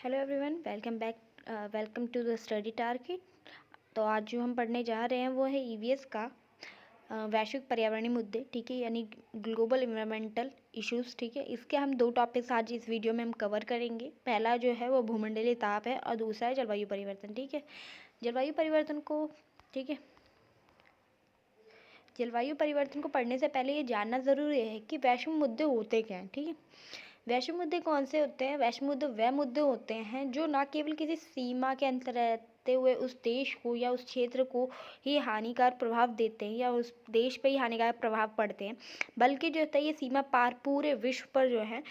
Hello everyone, welcome to the study target. तो आज जो हम पढ़ने जा रहे हैं वो है ईवीएस का वैश्विक पर्यावरणीय मुद्दे, ठीक है, यानी ग्लोबल इन्वायरमेंटल इश्यूज। ठीक है, इसके हम दो टॉपिक्स आज इस वीडियो में हम कवर करेंगे। पहला जो है वो भूमंडलीय ताप है और दूसरा है जलवायु परिवर्तन। ठीक है, जलवायु परिवर्तन को ठीक है जलवायु परिवर्तन को पढ़ने से पहले ये जानना ज़रूरी है कि वैश्विक मुद्दे होते क्या हैं। ठीक है, वैश्विक मुद्दे कौन से होते हैं? वैश्विक मुद्दे वह मुद्दे होते हैं जो न केवल किसी सीमा के अंदर रहते हुए उस देश को या उस क्षेत्र को ही हानिकारक प्रभाव देते हैं या उस देश पे ही हानिकारक प्रभाव पड़ते हैं, बल्कि जो होता है ये सीमा पार पूरे विश्व पर जो है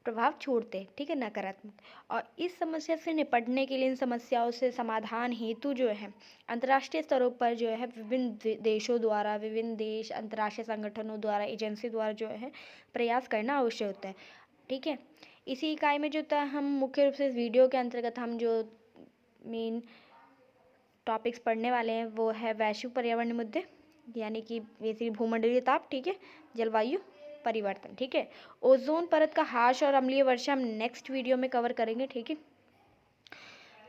प्रभाव छोड़ते हैं। ठीक है, नकारात्मक। और इस समस्या से निपटने के लिए, इन समस्याओं से समाधान हेतु जो है अंतर्राष्ट्रीय स्तरों पर जो है विभिन्न देशों द्वारा, विभिन्न देश अंतर्राष्ट्रीय संगठनों द्वारा, एजेंसी द्वारा जो है प्रयास करना आवश्यक होता है। ठीक है, इसी इकाई में जो था हम मुख्य रूप से इस वीडियो के अंतर्गत हम जो मेन टॉपिक्स पढ़ने वाले हैं वो है वैश्विक पर्यावरणीय मुद्दे, यानी कि बेसिकली भूमंडलीय ताप, ठीक है, जलवायु परिवर्तन, ठीक है, ओजोन परत का ह्रास और अम्लीय वर्षा हम नेक्स्ट वीडियो में कवर करेंगे। ठीक है,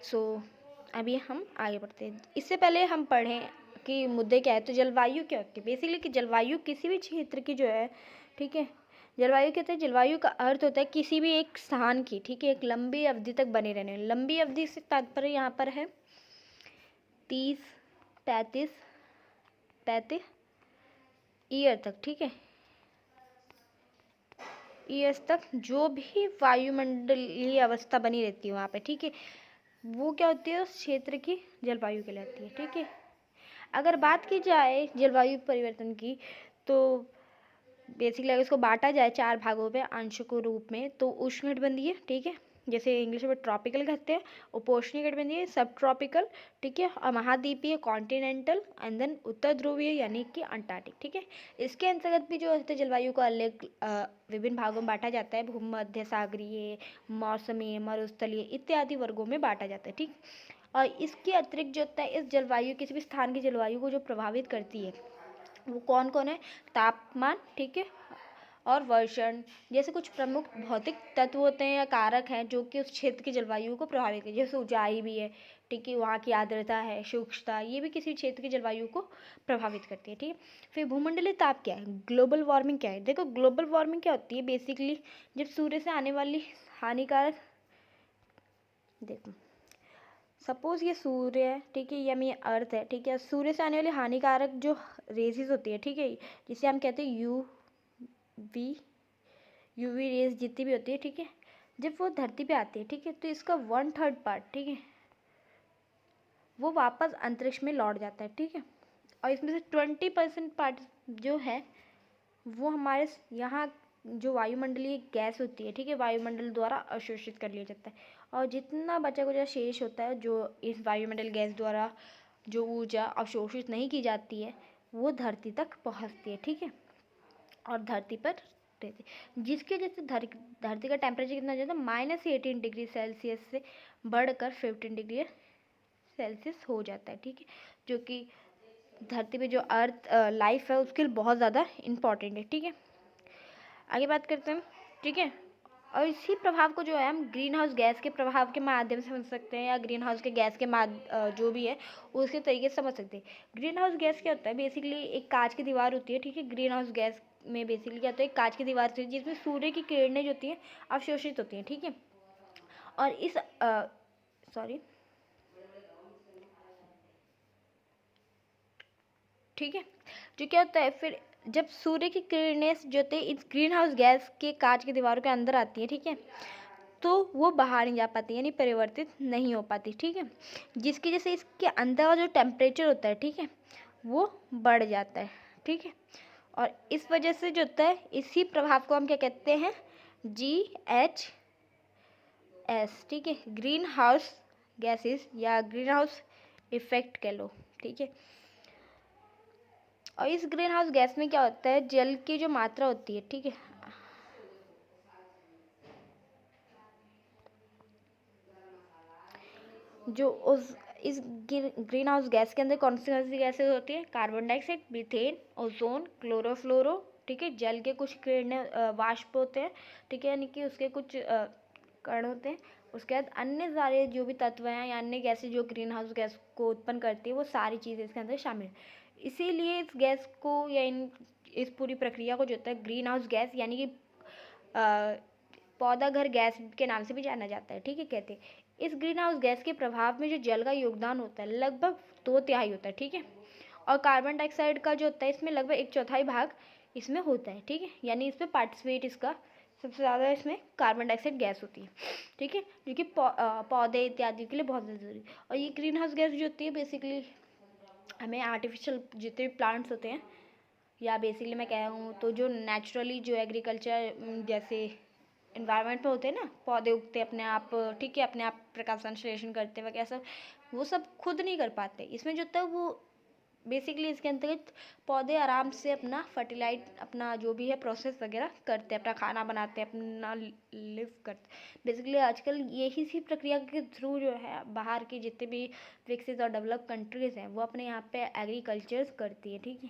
सो अभी हम आगे बढ़ते हैं। इससे पहले हम पढ़ें कि मुद्दे क्या है। तो जलवायु क्या होती है? बेसिकली कि जलवायु किसी भी क्षेत्र की जो है, ठीक है, जलवायु कहते हैं, जलवायु का अर्थ होता है किसी भी एक स्थान की, ठीक है, एक लंबी अवधि तक बने रहने। लंबी अवधि से तात्पर्य यहाँ पर है 30 35 ईयर तक। ठीक है, ईयर्स तक जो भी वायुमंडलीय अवस्था बनी रहती है वहाँ पे, ठीक है, वो क्या होती है? उस क्षेत्र की जलवायु कहलाती है। ठीक है, अगर बात की जाए जलवायु परिवर्तन की, तो बेसिकली अगर इसको बांटा जाए 4 भागों पे अंशों रूप में, तो उष्णकटिबंधीय, ठीक है, जैसे इंग्लिश में ट्रॉपिकल कहते हैं, उपोष्णीय कटिबंधीय सब ट्रॉपिकल, ठीक है, और महाद्वीपीय कॉन्टिनेंटल, एंड देन उत्तर ध्रुवीय यानी कि अंटार्कटिक। ठीक है, इसके अंतर्गत भी जो है जलवायु को अलग विभिन्न भागों में बांटा जाता है। भूमध्य सागरीय, मौसमी, मरुस्थलीय इत्यादि वर्गों में बांटा जाता है। ठीक, और इसके अतिरिक्त जो होता है इस जलवायु, किसी भी स्थान की जलवायु को जो प्रभावित करती है वो कौन कौन है? तापमान, ठीक है, और वर्षण जैसे कुछ प्रमुख भौतिक तत्व होते हैं या कारक हैं जो कि उस क्षेत्र की जलवायु को प्रभावित करते हैं। जैसे ऊंचाई भी है, ठीक है, वहाँ की आर्द्रता है, शुष्कता, ये भी किसी क्षेत्र की जलवायु को प्रभावित करती है। ठीक है, फिर भूमंडलीय ताप क्या है? ग्लोबल वार्मिंग क्या है? देखो, ग्लोबल वार्मिंग क्या होती है? बेसिकली जब सूर्य से आने वाली हानिकारक, देखो सपोज ये सूर्य है, ठीक है, या ये अर्थ है, ठीक है, सूर्य से आने वाली हानिकारक जो रेजेस होती है, ठीक है, जिसे हम कहते हैं यूवी रेज जितनी भी होती है, ठीक है, जब वो धरती पे आती है, ठीक है, तो इसका 1/3 पार्ट, ठीक है, वो वापस अंतरिक्ष में लौट जाता है। ठीक है, और इसमें से 20% पार्ट जो है वो हमारे यहाँ जो वायुमंडलीय गैस होती है, ठीक है, वायुमंडल द्वारा अवशोषित कर लिया जाता है। और जितना बचा कुचा शेष होता है जो इस वायुमंडल गैस द्वारा जो ऊर्जा अवशोषित नहीं की जाती है वो धरती तक पहुँचती है। ठीक है, और धरती पर रहती है, जिसके जैसे धरती का टेम्परेचर कितना जाता है? -18 डिग्री सेल्सियस से बढ़कर 15 डिग्री सेल्सियस हो जाता है। ठीक है, जो कि धरती पे जो अर्थ लाइफ है उसके लिए बहुत ज़्यादा इम्पॉर्टेंट है। ठीक है, आगे बात करते हैं। ठीक है, और इसी प्रभाव को जो है हम ग्रीन हाउस गैस के प्रभाव के माध्यम से समझ सकते हैं, या ग्रीन हाउस के गैस के जो भी है उसके तरीके से समझ सकते हैं। ग्रीन हाउस गैस क्या होता है? बेसिकली एक कांच की दीवार होती है, ठीक है, ग्रीन हाउस गैस में बेसिकली क्या होता है? एक कांच की दीवार होती है जिसमें सूर्य की किरणें जो होती हैं अवशोषित होती हैं। ठीक है, और इस सॉरी ठीक है, जो क्या होता है फिर जब सूर्य की किरणें जो होती है इस ग्रीन हाउस गैस के कांच की दीवारों के अंदर आती है, ठीक है, तो वो बाहर नहीं जा पाती, यानी परिवर्तित नहीं हो पाती। ठीक है, जिसकी वजह से इसके अंदर का जो टेम्परेचर होता है, ठीक है, वो बढ़ जाता है। ठीक है, और इस वजह से जो होता है इसी प्रभाव को हम क्या कहते हैं? GHS। ठीक है, ग्रीन हाउस गैसेस या ग्रीन हाउस इफेक्ट कह लो। ठीक है, और इस ग्रीन हाउस गैस में क्या होता है? जल की जो मात्रा होती है, ठीक है, जो उस इस ग्रीन हाउस गैस के अंदर कौन सी गैसेज होती है? Carbon dioxide, methane, ozone, chlorofluoro, ठीक है, जल के कुछ किरणें वाष्प होते हैं, ठीक है, यानी कि उसके कुछ कण होते हैं। उसके बाद अन्य सारे जो भी तत्व हैं या अन्य गैसें जो ग्रीन हाउस गैस को उत्पन्न करती है, वो सारी चीज़ें इसके अंदर शामिल है। इसीलिए इस गैस को या इस पूरी प्रक्रिया को जो होता है ग्रीन हाउस गैस यानी कि पौधा घर गैस के नाम से भी जाना जाता है। ठीक है, कहते हैं इस ग्रीन हाउस गैस के प्रभाव में जो जल का योगदान होता है लगभग 2/3 होता है। ठीक है, और कार्बन डाइऑक्साइड का जो होता है इसमें लगभग 1/4 भाग इसमें होता है। ठीक है, यानी इसमें पार्टिसिपेट इसका सबसे ज़्यादा इसमें कार्बन डाइऑक्साइड गैस होती है। ठीक है, जो कि पौधे इत्यादि के लिए बहुत ज़रूरी है। और ये ग्रीन हाउस गैस जो होती है बेसिकली हमें आर्टिफिशियल जितने भी प्लांट्स होते हैं या बेसिकली मैं कह हूँ तो जो नेचुरली जो एग्रीकल्चर जैसे इन्वायरमेंट में होते हैं ना, पौधे उगते अपने आप, ठीक है, अपने आप प्रकाश संश्लेषण करते वगैरह सब, वो सब खुद नहीं कर पाते। इसमें जो होता है वो बेसिकली इसके अंतर्गत पौधे आराम से अपना फर्टिलाइट अपना जो भी है प्रोसेस वगैरह करते हैं, अपना खाना बनाते हैं, अपना लिव करते। बेसिकली आजकल यही सी प्रक्रिया के थ्रू जो है बाहर की जितने भी विकसित और डेवलप कंट्रीज़ हैं वो अपने यहाँ पे एग्रीकल्चर करती है। ठीक है,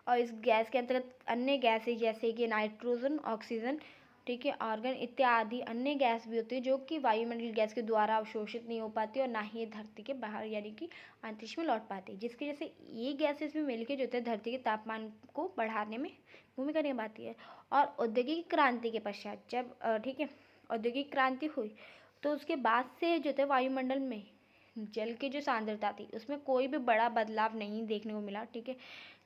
और इस गैस के अंतर्गत अन्य गैसें जैसे कि नाइट्रोजन, ऑक्सीजन, ठीक है, आर्गन इत्यादि अन्य गैस भी होती है जो कि वायुमंडलीय गैस के द्वारा अवशोषित नहीं हो पाती और ना ही ये धरती के बाहर यानी कि अंतरिक्ष में लौट पाती, जिसकी वजह से ये गैसेस भी मिलकर जो होते हैं धरती के तापमान को बढ़ाने में भूमिका निभाती है। और औद्योगिक क्रांति के पश्चात जब ठीक है औद्योगिक क्रांति हुई तो उसके बाद से जो होता है वायुमंडल में जल की जो सांद्रता थी उसमें कोई भी बड़ा बदलाव नहीं देखने को मिला। ठीक है,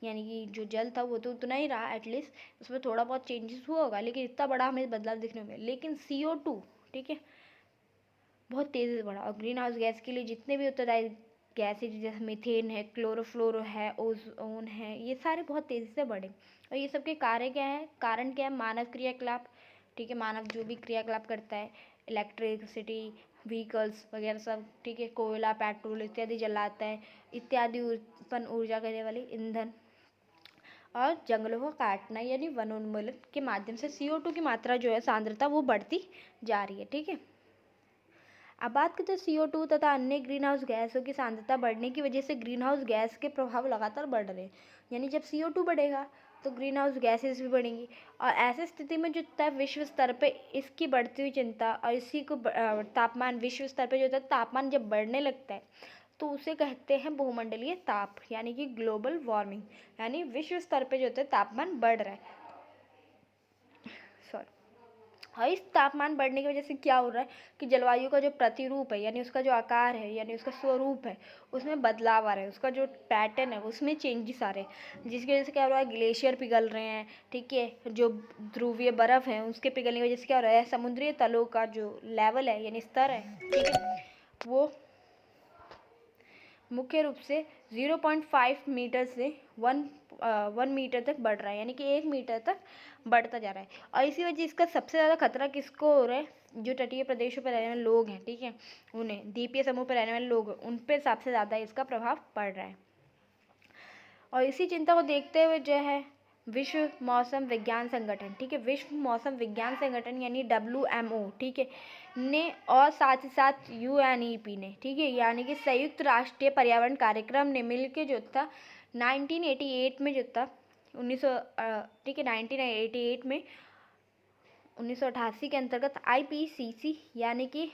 यानी कि जो जल था वो तो उतना ही रहा, एटलीस्ट उसमें थोड़ा बहुत चेंजेस हुआ होगा लेकिन इतना बड़ा हमें बदलाव देखने को मिला। लेकिन CO2 ठीक है बहुत तेज़ी से बढ़ा। और ग्रीन हाउस गैस के लिए जितने भी उत्तरदायी गैसेज जैसे मीथेन है, क्लोरोफ्लोरो है, ओजोन है, ये सारे बहुत तेज़ी से बढ़े। और ये सब के कार्य क्या है, कारण क्या है, मानव क्रियाकलाप। ठीक है, मानव जो भी क्रियाकलाप करता है, इलेक्ट्रिसिटी, व्हीकल्स वगैरह सब, ठीक है, कोयला, पेट्रोल इत्यादि जलाता है, इत्यादि उत्पन्न ऊर्जा करने वाली ईंधन और जंगलों को काटना यानी वनोन्मूलन के माध्यम से CO2 की मात्रा जो है सांद्रता वो बढ़ती जा रही है। ठीक है, अब बात करते हैं CO2 तथा अन्य ग्रीन हाउस गैसों की सांद्रता बढ़ने की वजह से ग्रीन हाउस गैस के प्रभाव लगातार बढ़ रहे हैं। यानी जब CO2 बढ़ेगा तो ग्रीन हाउस गैसेस भी बढ़ेंगी और ऐसी स्थिति में जो होता है विश्व स्तर पे इसकी बढ़ती हुई चिंता और इसी को तापमान विश्व स्तर पे जो होता है तापमान जब बढ़ने लगता है तो उसे कहते हैं भूमंडलीय ताप यानी कि ग्लोबल वार्मिंग, यानी विश्व स्तर पे जो होता है तापमान बढ़ रहा है। सॉरी, और इस तापमान बढ़ने की वजह से क्या हो रहा है कि जलवायु का जो प्रतिरूप है यानी उसका जो आकार है यानी उसका स्वरूप है उसमें बदलाव आ रहा है, उसका जो पैटर्न है उसमें चेंजेस आ रहे हैं, जिसकी वजह से क्या हो रहा है ग्लेशियर पिघल रहे हैं। ठीक है, जो ध्रुवीय बर्फ़ है उसके पिघलने की वजह से क्या हो रहा है समुद्री तलों का जो लेवल है यानी स्तर है, ठीक है, वो मुख्य रूप से 0.5 मीटर से 1 मीटर तक बढ़ रहा है, यानी कि 1 मीटर तक बढ़ता जा रहा है। और इसी वजह इसका सबसे ज़्यादा खतरा किसको हो रहा है, जो तटीय प्रदेशों पर रहने वाले लोग हैं, ठीक है, उन्हें द्वीपीय समूह पर रहने वाले लोग उन पर सबसे ज़्यादा इसका प्रभाव पड़ रहा है। और इसी चिंता को देखते हुए जो है विश्व मौसम विज्ञान संगठन, ठीक है, विश्व मौसम विज्ञान संगठन यानी WMO, ठीक है, ने और साथ ही साथ UNEP ने, ठीक है, यानी कि संयुक्त राष्ट्रीय पर्यावरण कार्यक्रम ने मिलकर जो था 1988 में जो था 1900 ठीक है 1988 में 1988 के अंतर्गत IPCC यानी कि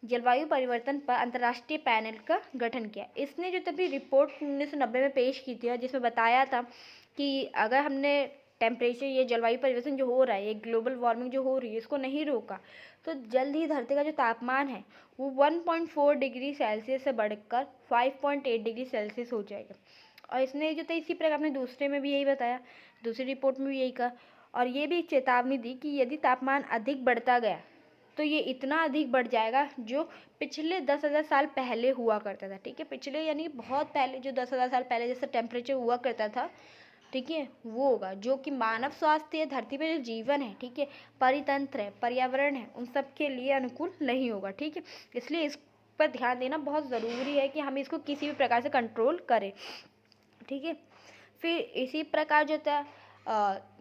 जलवायु परिवर्तन पर अंतर्राष्ट्रीय पैनल का गठन किया। इसने जो तभी रिपोर्ट 1990 में पेश की थी और जिसमें बताया था कि अगर हमने टेम्परेचर ये जलवायु परिवर्तन जो हो रहा है, ये ग्लोबल वार्मिंग जो हो रही है, इसको नहीं रोका तो जल्द ही धरती का जो तापमान है वो 1.4 डिग्री सेल्सियस से बढ़कर 5.8 डिग्री सेल्सियस हो जाएगा। और इसने जो था इसी प्रकार अपने दूसरे में भी यही बताया, दूसरी रिपोर्ट में भी यही कहा, और ये भी एक चेतावनी दी कि यदि तापमान अधिक बढ़ता गया तो ये इतना अधिक बढ़ जाएगा जो पिछले 10,000 साल पहले हुआ करता था। ठीक है, पिछले यानी बहुत पहले जो 10,000 साल पहले जैसा टेम्परेचर हुआ करता था, ठीक है, वो होगा जो कि मानव स्वास्थ्य है, धरती पे जो जीवन है, ठीक है, परितंत्र है, पर्यावरण है, उन सब के लिए अनुकूल नहीं होगा। ठीक है, इसलिए इस पर ध्यान देना बहुत ज़रूरी है कि हम इसको किसी भी प्रकार से कंट्रोल करें। ठीक है, फिर इसी प्रकार जो था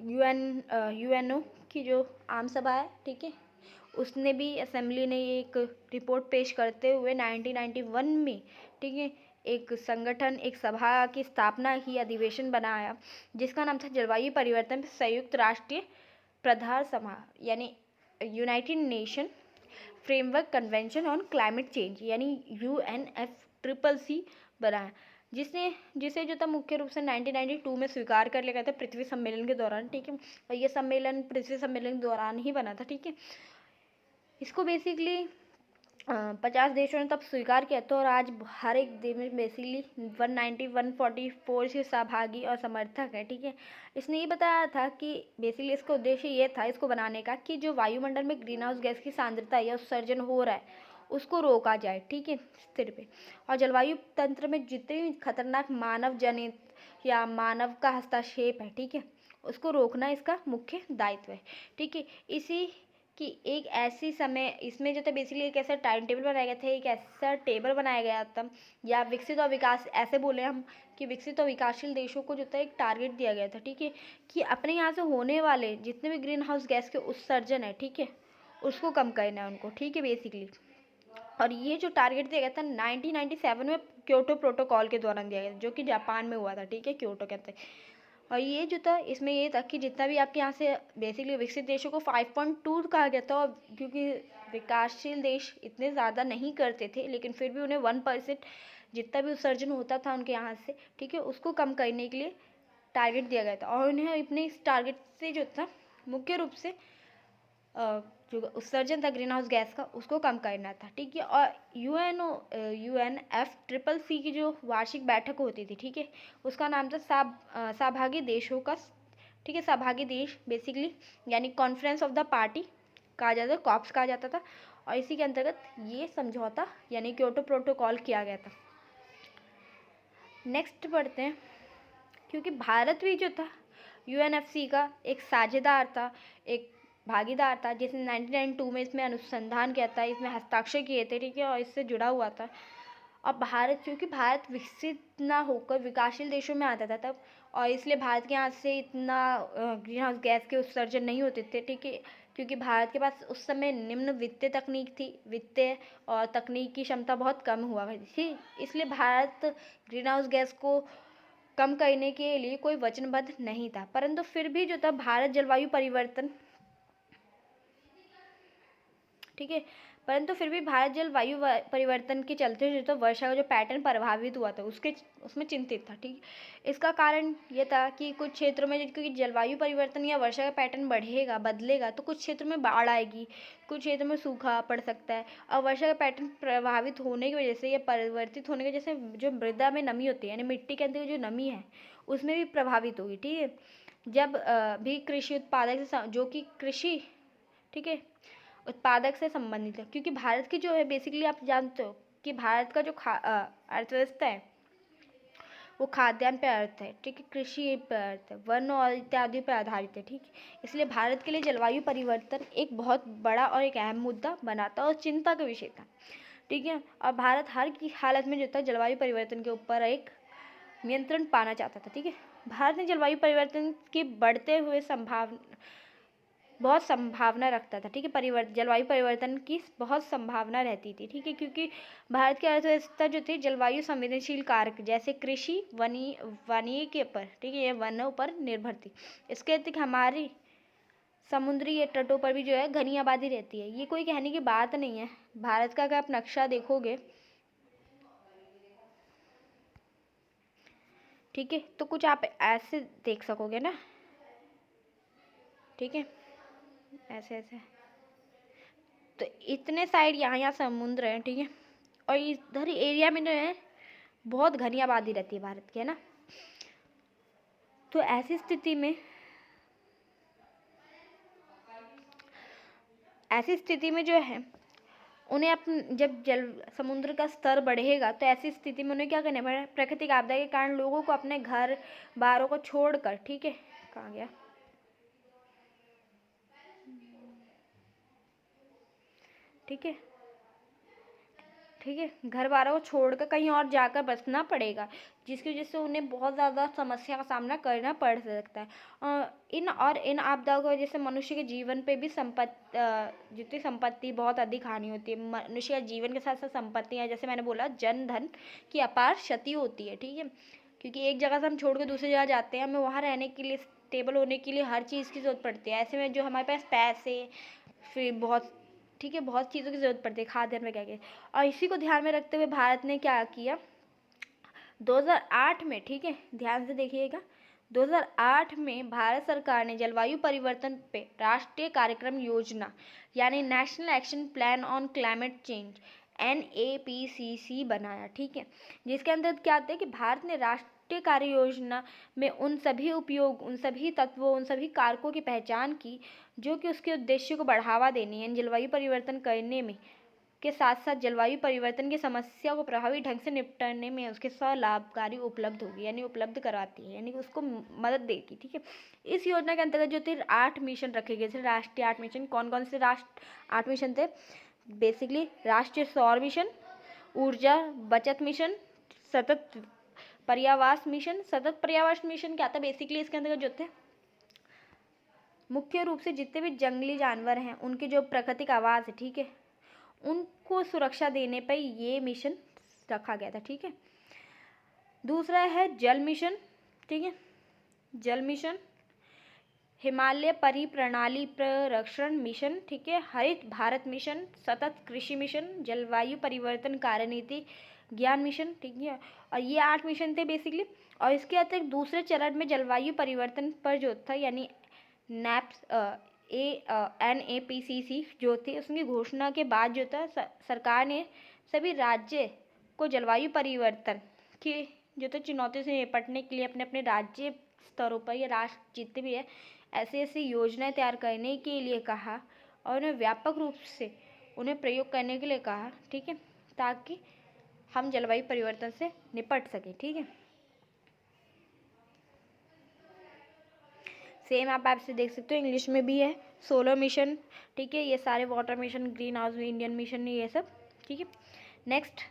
UNO की जो आम सभा है, ठीक है, उसने भी असेंबली ने एक रिपोर्ट पेश करते हुए 1991 में, ठीक है, एक संगठन एक सभा की स्थापना की, अधिवेशन बनाया जिसका नाम था जलवायु परिवर्तन संयुक्त राष्ट्रीय प्रधार सभा यानी United nation framework convention on climate change यानी UNFCCC बनाया, जिसे जो था मुख्य रूप से 1992 में स्वीकार कर लिया गया था पृथ्वी सम्मेलन के दौरान, ठीक है। और ये सम्मेलन पृथ्वी सम्मेलन के दौरान ही बना था, ठीक है। इसको बेसिकली 50 देशों ने तब स्वीकार किया था और आज हर एक देश में बेसिकली 144 से सहभागी और समर्थक है, ठीक है। इसने ये बताया था कि बेसिकली इसका उद्देश्य ये था इसको बनाने का कि जो वायुमंडल में ग्रीन हाउस गैस की सांद्रता या उत्सर्जन हो रहा है उसको रोका जाए, ठीक है, स्थिर पे। और जलवायु तंत्र में जितने भी खतरनाक मानव जनित या मानव का हस्तक्षेप है, ठीक है, उसको रोकना इसका मुख्य दायित्व है, ठीक है। इसी कि एक ऐसी समय इसमें जो था बेसिकली एक ऐसा टाइम टेबल बनाया गया था, एक ऐसा टेबल बनाया गया था, या विकसित और विकास ऐसे बोले हम कि विकसित और विकासशील देशों को जो था एक टारगेट दिया गया था, ठीक है, कि अपने यहाँ से होने वाले जितने भी ग्रीन हाउस गैस के उत्सर्जन है, ठीक है, उसको कम करना है उनको, ठीक है, बेसिकली। और ये जो टारगेट दिया गया था 1997 में क्योटो प्रोटोकॉल के दौरान दिया गया, जो कि जापान में हुआ था, ठीक है, क्योटो के अंदर। और ये जो था इसमें ये था कि जितना भी आपके यहाँ से बेसिकली विकसित देशों को 5.2 कहा गया था, और क्योंकि विकासशील देश इतने ज़्यादा नहीं करते थे, लेकिन फिर भी उन्हें 1% जितना भी उत्सर्जन होता था उनके यहाँ से, ठीक है, उसको कम करने के लिए टारगेट दिया गया था। और उन्हें अपने इस टारगेट से जो था मुख्य रूप से जो उत्सर्जन था ग्रीन हाउस गैस का उसको कम करना था, ठीक है। और UNFCCC की जो वार्षिक बैठक होती थी, ठीक है, उसका नाम था सहभागी देशों का, ठीक है, सहभागी देश बेसिकली यानी कॉन्फ्रेंस ऑफ द पार्टी कहा जाता था, कॉप्स कहा जाता था। और इसी के अंतर्गत ये समझौता यानी क्योटो प्रोटोकॉल किया गया था। नेक्स्ट पढ़ते हैं, क्योंकि भारत भी जो था UNFC का एक साझेदार था, एक भागीदार था, जिसने 1992 में इसमें अनुसंधान किया था, इसमें हस्ताक्षर किए थे, ठीक है, और इससे जुड़ा हुआ था। और भारत, क्योंकि भारत विकसित ना होकर विकासशील देशों में आता था तब, और इसलिए भारत के यहाँ से इतना ग्रीन हाउस गैस के उत्सर्जन नहीं होते थे, ठीक है, क्योंकि भारत के पास उस समय निम्न वित्तीय तकनीक थी, वित्तीय और तकनीक की क्षमता बहुत कम हुआ करती थी, इसलिए भारत ग्रीन हाउस गैस को कम करने के लिए कोई वचनबद्ध नहीं था। परंतु फिर भी जो था भारत जलवायु परिवर्तन, ठीक है, परंतु फिर भी भारत जलवायु परिवर्तन के चलते जो था वर्षा का जो पैटर्न प्रभावित हुआ था उसमें चिंतित था, ठीक। इसका कारण ये था कि कुछ क्षेत्रों में क्योंकि जलवायु परिवर्तन या वर्षा का पैटर्न बदलेगा तो कुछ क्षेत्रों में बाढ़ आएगी, कुछ क्षेत्रों में सूखा पड़ सकता है। और वर्षा का पैटर्न प्रभावित होने की वजह से या परिवर्तित होने की वजह से जो मृदा में नमी होती है यानी मिट्टी के अंदर जो नमी है उसमें भी प्रभावित होगी, ठीक है। जब भी कृषि उत्पादक से जो कि कृषि, ठीक है, उत्पादक से संबंधित है, क्योंकि भारत की जो है बेसिकली आप जानते हो कि भारत का जो अर्थव्यवस्था है वो खाद्यान्न पे अर्थ है, ठीक है, कृषि पे अर्थ है, वन और इत्यादि पे आधारित है, ठीक है। इसलिए भारत के लिए जलवायु परिवर्तन एक बहुत बड़ा और एक अहम मुद्दा बना था और चिंता का विषय था, ठीक है। और भारत हर की हालत में जो था जलवायु परिवर्तन के ऊपर एक नियंत्रण पाना चाहता था, ठीक है। भारत ने जलवायु परिवर्तन के बढ़ते हुए बहुत संभावना रखता था, ठीक है, जलवायु परिवर्तन की बहुत संभावना रहती थी, ठीक है, क्योंकि भारत की अर्थव्यवस्था जो थी जलवायु संवेदनशील कारक जैसे कृषि वानिकी के पर, ठीक है, ये वनों पर निर्भर थी। इसके अतिरिक्त हमारी समुद्री तटों पर भी जो है घनी आबादी रहती है। ये कोई कहने की बात नहीं है। भारत का अगर आप नक्शा देखोगे, ठीक है, तो कुछ आप ऐसे देख सकोगे ना, ठीक है, ऐसे ऐसे, तो इतने साइड यहाँ समुद्र है, ठीक है, और इधर एरिया में जो है बहुत घनी आबादी रहती है भारत की, है ना। तो ऐसी स्थिति में जो है उन्हें जब समुद्र का स्तर बढ़ेगा तो ऐसी स्थिति में उन्हें क्या करना पड़ेगा, प्राकृतिक आपदा के कारण लोगों को अपने घर बारों को छोड़कर, ठीक है, कहाँ गया, ठीक है, ठीक है, घर बारों को छोड़कर कहीं और जाकर बसना पड़ेगा, जिसकी वजह से उन्हें बहुत ज़्यादा समस्या का सामना करना पड़ सकता है। इन आपदाओं की वजह से मनुष्य के जीवन पे भी जितनी संपत्ति बहुत अधिक हानि होती है। मनुष्य का जीवन के साथ साथ संपत्तियाँ, जैसे मैंने बोला, जन धन की अपार क्षति होती है, ठीक है, क्योंकि एक जगह से हम छोड़ कर दूसरी जगह जाते हैं, हमें वहाँ रहने के लिए, स्टेबल होने के लिए हर चीज़ की ज़रूरत पड़ती है। ऐसे में जो हमारे पास पैसे, फिर बहुत, ठीक है, बहुत चीज़ों की ज़रूरत पड़ती है, खाद्यान्न वगैरह की। और इसी को ध्यान में रखते हुए भारत ने क्या किया 2008 में, ठीक है, ध्यान से देखिएगा, 2008 में भारत सरकार ने जलवायु परिवर्तन पे राष्ट्रीय कार्यक्रम योजना यानी national action plan on climate change NAPCC बनाया, ठीक है, जिसके अंदर क्या होता है कि भारत ने राष्ट्रीय कार्य योजना में उन सभी उपयोग, उन सभी तत्वों, उन सभी कारकों की पहचान की जो कि उसके उद्देश्य को बढ़ावा देने यानी जलवायु परिवर्तन करने में के साथ साथ जलवायु परिवर्तन की समस्या को प्रभावी ढंग से निपटने में उसके साथ लाभकारी उपलब्ध होगी, यानी उपलब्ध कराती है, यानी उसको मदद देगी, ठीक है। इस योजना के अंतर्गत जो थे 8 मिशन रखे गए थे, राष्ट्रीय 8 मिशन। कौन कौन से 8 मिशन थे? बेसिकली राष्ट्रीय सौर मिशन, ऊर्जा बचत मिशन, सतत पर्यावास मिशन। सतत पर्यावास मिशन क्या था? बेसिकली इसके अंतर्गत जो थे मुख्य रूप से जितने भी जंगली जानवर हैं उनकी जो प्राकृतिक आवास है, ठीक है, उनको सुरक्षा देने पर ये मिशन रखा गया था, ठीक है। दूसरा है जल मिशन, ठीक है, जल मिशन, हिमालय परिप्रणाली प्ररक्षण मिशन, ठीक है, हरित भारत मिशन, सतत कृषि मिशन, जलवायु परिवर्तन कार्यनीति ज्ञान मिशन, ठीक है। और ये 8 मिशन थे बेसिकली। और इसके अतिरिक्त दूसरे चरण में जलवायु परिवर्तन पर जो था यानी NAPCC जो थी उसकी घोषणा के बाद जो था सरकार ने सभी राज्य को जलवायु परिवर्तन की जो तो चुनौतियों से निपटने के लिए अपने अपने राज्य स्तरों पर या राष्ट्र जितने भी है ऐसी ऐसी योजनाएं तैयार करने के लिए कहा और उन्हें व्यापक रूप से उन्हें प्रयोग करने के लिए कहा, ठीक है, ताकि हम जलवायु परिवर्तन से निपट सकें, ठीक है। सेम आप ऐप से देख सकते हो, इंग्लिश में भी है, सोलर मिशन, ठीक है, ये सारे water mission, green house Indian mission, ये सब, ठीक है। Next,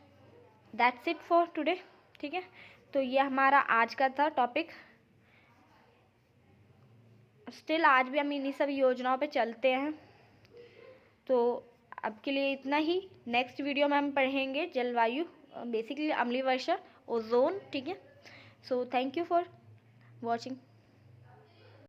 that's it for today, ठीक है। तो ये हमारा आज का था टॉपिक। स्टिल आज भी हम इन्हीं सब योजनाओं पे चलते हैं। तो अब के लिए इतना ही। नेक्स्ट वीडियो में हम पढ़ेंगे जलवायु, बेसिकली अम्लीय वर्षा, ओजोन, ठीक है। So thank you for watching.